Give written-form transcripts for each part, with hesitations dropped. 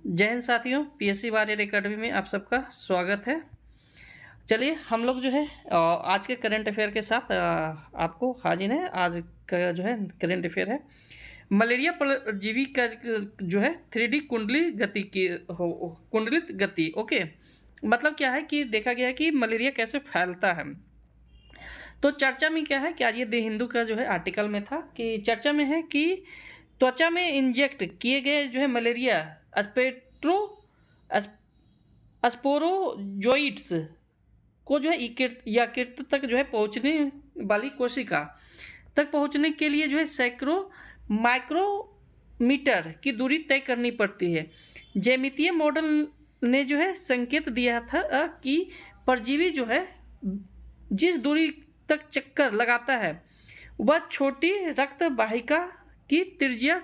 जय हिंद साथियों, PSC warrior academy में आप सबका स्वागत है। चलिए हम लोग जो है आज के करंट अफेयर के साथ आपको हाजिर हैं। आज का जो है करंट अफेयर है मलेरिया परजीवी का जो है 3D कुंडली गति की कुंडलित गति। ओके, मतलब क्या है कि देखा गया है कि मलेरिया कैसे फैलता है। तो चर्चा में क्या है कि आज ये द हिंदू का जो है आर्टिकल में था कि चर्चा में है कि त्वचा में इंजेक्ट किए गए जो है मलेरिया अस्पेट्रो स्पोरोजोइट्स को जो है यकृत तक जो है पहुंचने वाली कोशिका तक पहुंचने के लिए जो है सैकड़ों माइक्रोमीटर की दूरी तय करनी पड़ती है। ज्यामितीय मॉडल ने जो है संकेत दिया था कि परजीवी जो है जिस दूरी तक चक्कर लगाता है वह छोटी रक्त वाहिका की त्रिज्या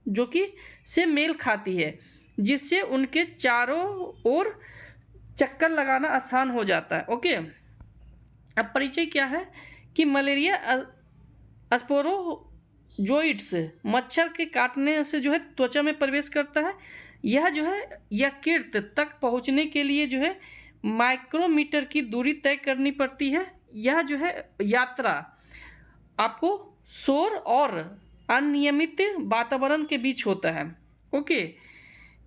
जो कि से मेल खाती है, जिससे उनके चारों ओर चक्कर लगाना आसान हो जाता है। ओके, अब परिचय क्या है कि मलेरिया स्पोरोजोइट्स मच्छर के काटने से जो है त्वचा में प्रवेश करता है। यह जो है यकृत तक पहुंचने के लिए जो है माइक्रोमीटर की दूरी तय करनी पड़ती है। यह जो है यात्रा आपको शोर और अनियमित वातावरण के बीच होता है। ओके,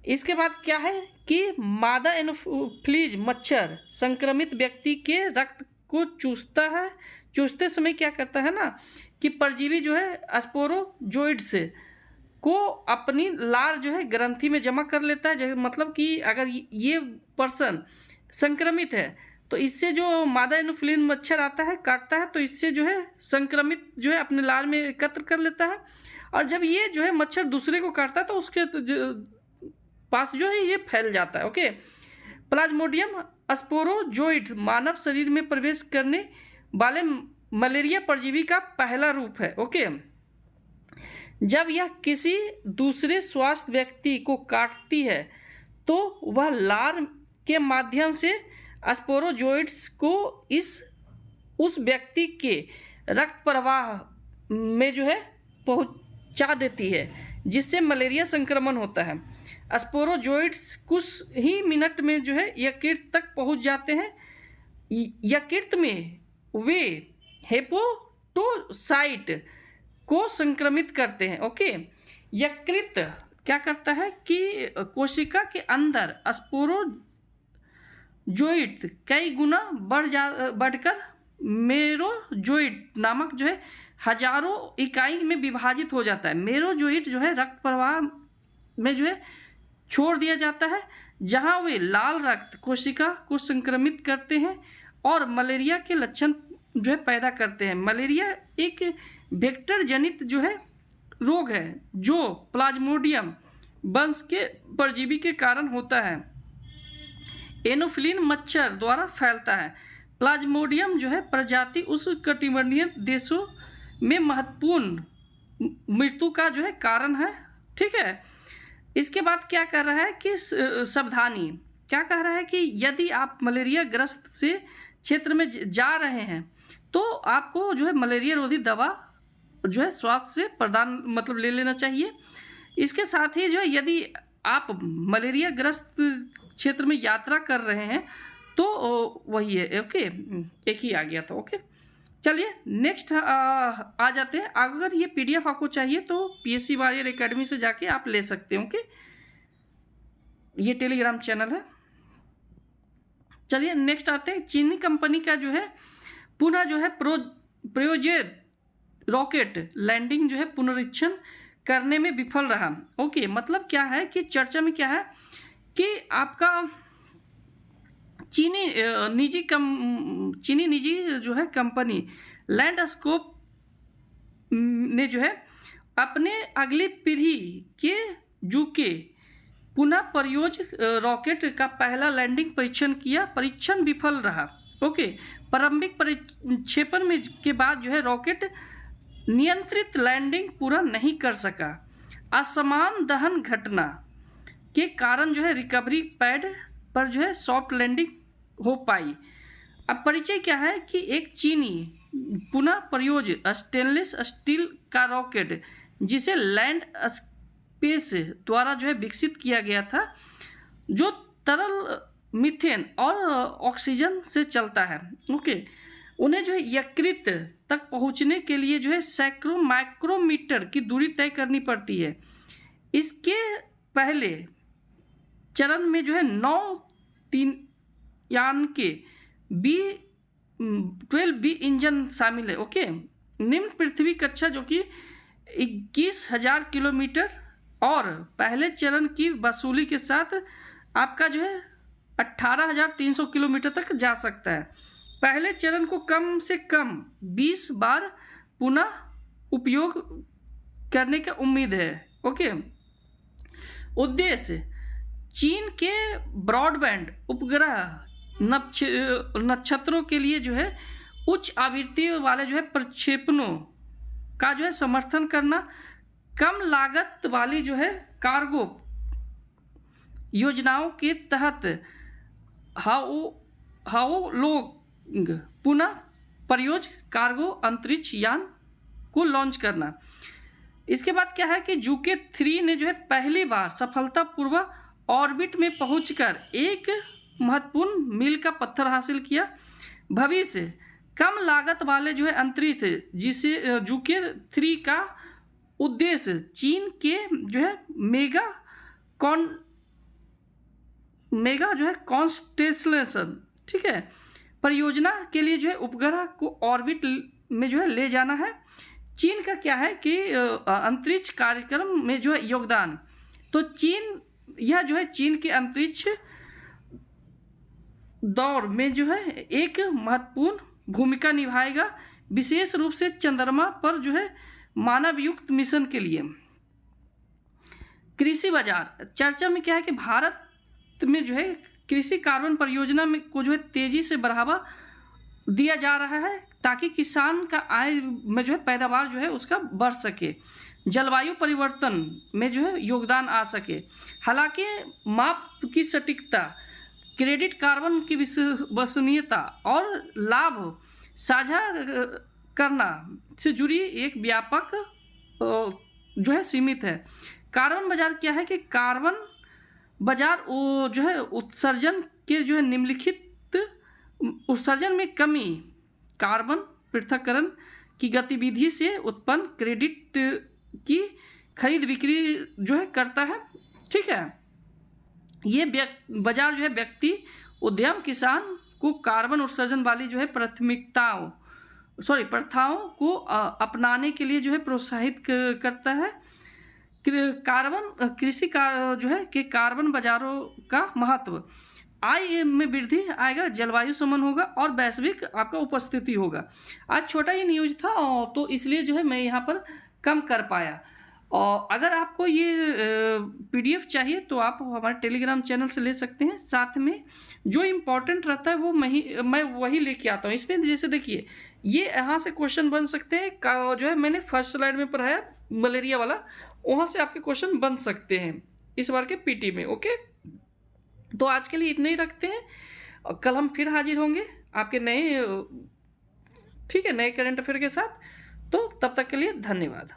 इसके बाद क्या है कि मादा एनोफिलीज मच्छर संक्रमित व्यक्ति के रक्त को चूसता है। चूसते समय क्या करता है ना कि परजीवी जो है स्पोरोजोइड्स को अपनी लार जो है ग्रंथि में जमा कर लेता है। मतलब कि अगर ये पर्सन संक्रमित है तो इससे जो मादा एनोफिलीन मच्छर आता है काटता है तो इससे जो है संक्रमित जो है अपने लार में एकत्र कर लेता है, और जब ये जो है मच्छर दूसरे को काटता है तो उसके पास जो है ये फैल जाता है। ओके, प्लाज्मोडियम स्पोरोजोइड मानव शरीर में प्रवेश करने वाले मलेरिया परजीवी का पहला रूप है। ओके, जब यह किसी दूसरे स्वस्थ व्यक्ति को काटती है तो वह लार के माध्यम से स्पोरोजोइड्स को उस व्यक्ति के रक्त प्रवाह में जो है पहुंचा देती है, जिससे मलेरिया संक्रमण होता है। स्पोरोजोइड्स कुछ ही मिनट में जो है यकृत तक पहुंच जाते हैं। यकृत में वे हेपेटोसाइट को संक्रमित करते हैं। ओके, यकृत क्या करता है कि कोशिका के अंदर स्पोरोजोइट कई गुना बढ़कर मेरोजोइट नामक जो है हजारों इकाई में विभाजित हो जाता है। मेरोजोइट जो है रक्त प्रवाह में जो है छोड़ दिया जाता है, जहां वे लाल रक्त कोशिका को संक्रमित करते हैं और मलेरिया के लक्षण जो है पैदा करते हैं। मलेरिया एक वेक्टर जनित जो है रोग है जो प्लाज्मोडियम वंश के परजीवी के कारण होता है। एनोफिलीन मच्छर द्वारा फैलता है। प्लाज्मोडियम जो है प्रजाति उस कटिबंधीय देशों में महत्वपूर्ण मृत्यु का जो है कारण है। ठीक है, इसके बाद क्या कर रहा है कि सावधानी क्या कह रहा है कि यदि आप मलेरिया ग्रस्त से क्षेत्र में जा रहे हैं तो आपको जो है मलेरिया रोधी दवा जो है स्वास्थ्य से प्रदान मतलब ले लेना चाहिए। इसके साथ ही जो है यदि आप मलेरिया ग्रस्त क्षेत्र में यात्रा कर रहे हैं तो वही है। ओके, एक ही आ गया था। ओके, चलिए नेक्स्ट आ जाते हैं। अगर ये पीडीएफ आपको चाहिए तो पीएससी वॉरियर एकेडमी से जाके आप ले सकते हैं। ओके, ये टेलीग्राम चैनल है। चलिए नेक्स्ट आते हैं। चीनी कंपनी का जो है पुनः जो है प्रयोजित रॉकेट लैंडिंग जो है पुनरीक्षण करने में विफल रहा। ओके, मतलब क्या है कि चर्चा में क्या है कि आपका चीनी निजी जो है कंपनी लैंडस्कोप ने जो है अपने अगली पीढ़ी के जुके पुनः प्रयोज रॉकेट का पहला लैंडिंग परीक्षण किया। परीक्षण विफल रहा। ओके, प्रारंभिक प्रक्षेपण में के बाद जो है रॉकेट नियंत्रित लैंडिंग पूरा नहीं कर सका। असमान दहन घटना के कारण जो है रिकवरी पैड पर जो है सॉफ्ट लैंडिंग हो पाई। अब परिचय क्या है कि एक चीनी पुनः प्रयोज स्टेनलेस स्टील का रॉकेट जिसे लैंड पेस द्वारा जो है विकसित किया गया था, जो तरल मीथेन और ऑक्सीजन से चलता है। ओके, उन्हें जो है यकृत तक पहुंचने के लिए जो है सैकड़ों माइक्रोमीटर की दूरी तय करनी पड़ती है। इसके पहले चरण में जो है 9 तीन यान के B-12B इंजन शामिल है। ओके, निम्न पृथ्वी कक्षा जो कि 21,000 किलोमीटर और पहले चरण की वसूली के साथ आपका जो है 18,300 किलोमीटर तक जा सकता है। पहले चरण को कम से कम 20 बार पुनः उपयोग करने का उम्मीद है। ओके, उद्देश्य चीन के ब्रॉडबैंड उपग्रह नक्षत्रों के लिए जो है उच्च आवृत्ति वाले जो है प्रक्षेपणों का जो है समर्थन करना, कम लागत वाली जो है कार्गो योजनाओं के तहत हाओलोंग पुनः प्रयोज कार्गो अंतरिक्ष यान को लॉन्च करना। इसके बाद क्या है कि जूके 3 ने जो है पहली बार सफलतापूर्वक ऑर्बिट में पहुंचकर एक महत्वपूर्ण मील का पत्थर हासिल किया। भविष्य कम लागत वाले जो है अंतरिक्ष जिसे जूके 3 का उद्देश्य चीन के जो है मेगा जो है कॉन्स्टेलेशन, ठीक है, परियोजना के लिए जो है उपग्रह को ऑर्बिट में जो है ले जाना है। चीन का क्या है कि अंतरिक्ष कार्यक्रम में जो है योगदान, तो यह जो है चीन के अंतरिक्ष दौर में जो है एक महत्वपूर्ण भूमिका निभाएगा, विशेष रूप से चंद्रमा पर जो है मानवयुक्त मिशन के लिए। कृषि बाजार चर्चा में क्या है कि भारत में जो है कृषि कार्बन परियोजना में को जो है तेजी से बढ़ावा दिया जा रहा है ताकि किसान का आय में जो है पैदावार जो है उसका बढ़ सके, जलवायु परिवर्तन में जो है योगदान आ सके। हालांकि माप की सटीकता, क्रेडिट कार्बन की विश्वसनीयता और लाभ साझा करना से जुड़ी एक व्यापक जो है सीमित है। कार्बन बाजार क्या है कि कार्बन बाजार जो है उत्सर्जन के जो है निम्नलिखित उत्सर्जन में कमी, कार्बन पृथक्करण की गतिविधि से उत्पन्न क्रेडिट की खरीद बिक्री जो है करता है, ठीक है। ये बाजार जो है व्यक्ति, उद्यम, किसान को कार्बन उत्सर्जन वाली जो है प्रथाओं को अपनाने के लिए जो है प्रोत्साहित करता है। कृषि का जो है कि कार्बन बाजारों का महत्व, आय में वृद्धि आएगा, जलवायु समन होगा और वैश्विक आपका उपस्थिति होगा। आज छोटा ही न्यूज था तो इसलिए जो है मैं यहाँ पर कम कर पाया। और अगर आपको ये PDF चाहिए तो आप हमारे टेलीग्राम चैनल से ले सकते हैं। साथ में जो इम्पोर्टेंट रहता है वो मैं वही लेके आता हूँ। इसमें जैसे देखिए ये यहाँ से क्वेश्चन बन सकते हैं, जो है मैंने फर्स्ट स्लाइड में पढ़ाया मलेरिया वाला, वहाँ से आपके क्वेश्चन बन सकते हैं इस बार के PT में। ओके, तो आज के लिए इतने ही रखते हैं और कल हम फिर हाजिर होंगे आपके नए, ठीक है, नए करंट अफेयर के साथ। तो तब तक के लिए धन्यवाद।